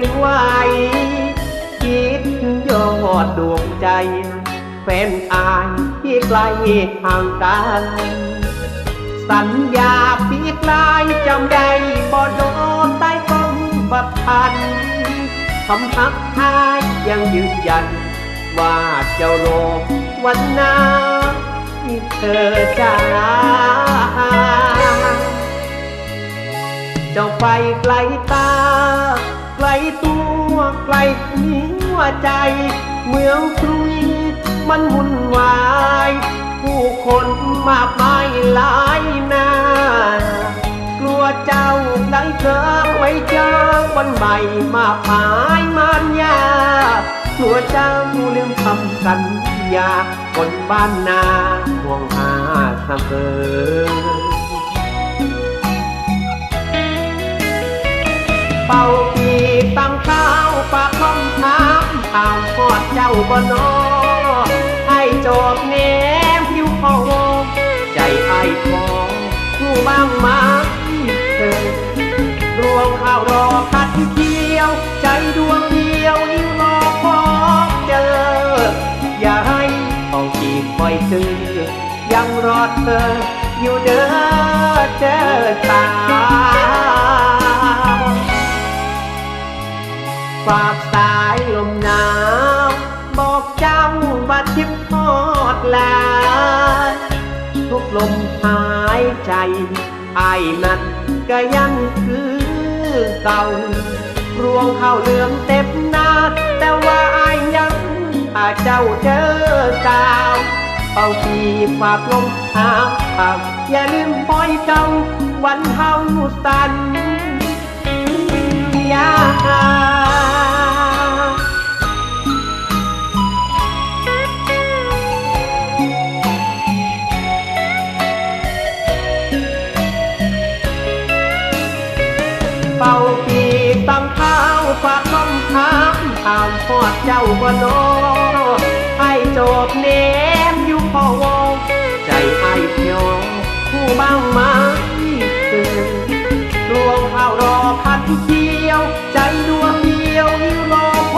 นไว้คิดยอดดวงใจแฟนอายที่ไกลห่างกันสัญญาปีกลายจำได้บ่โดนใต้ต้นบักพันคำทักทายยังยืนยันว่าเจ้ารอวันหน้าที่เธอจะเจ้าไปไกลตาไกลตัวไกลหัวใจเมืองกรุยมันวุ่นวายผู้คนมากมายหลายหน้ากลัวเจ้าได้เจอไว้เจอวันใหม่มาพายมานยากลัวเจ้าลืมคำสัญญาคนบ้านนาห่วงหาเสมอเป่าปีตั้งข้าวปากคำถามข่าวพอดเจ้าบ่นอให้โจบแนมผิวคอใจไอ้คอผู้บ้างมาเธอรวงข้าวรอคัดเคี้ยวใจดวงเดียวนิ้วรอพบเจออย่าให้ต้องจีบคอยซื้อยังรอเธออยู่เด้อเจอตาฝากสายลมหนาวบอกเจ้าว่าทิพทอดลาทุกลมหายใจไอ้นั้นก็ยังคือเก่ารวงข้าวเหลืองเต็มหน้าแต่ว่าไอ้ยังถ้าเจ้าเจอสาวเป่าปีฝากลมหาฝากอย่าลืมปล่อยเก่าวันเฮาสันยาเป่าปีตั้งข้าวฝากคำถามข่าวพอดเจ้าบ่นอให้โจบเนมอยู่พอวงใจไอ้เพียวผู้บ้างมาดวงข้าวรอพัดเที่ยวใจดวงเดียวนิ้วรอพ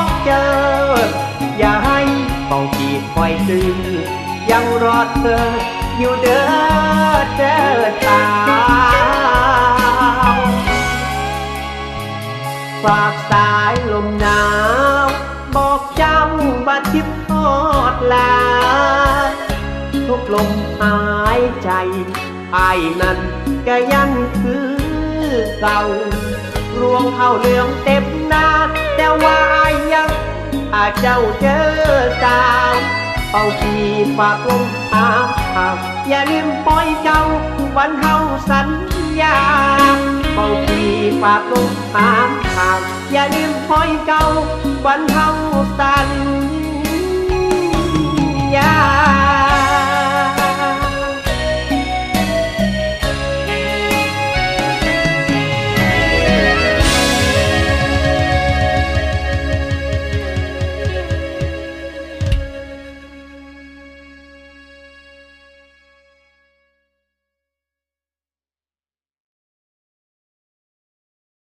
บเจออย่าให้ต้องจีบคอยซื้อยังรอเธออยู่เด้อเจอตาฝากสายลมหนาวบอกเจ้าว่าทิพทอดลาทุกลมหายใจไอ้นั้นก็ยังคือเก่ารวงข้าวเหลืองเต็มหน้าแต่ว่าไอ้ยังถ้าเจ้าเจอสาวเป่าปีฝากลมหาอย่าลืมปล่อยเจ้าวันเฮาสัญญาเป่าปีฝากลมหาอย่าลืมปล่อยเก่าวันเฮาสัญญา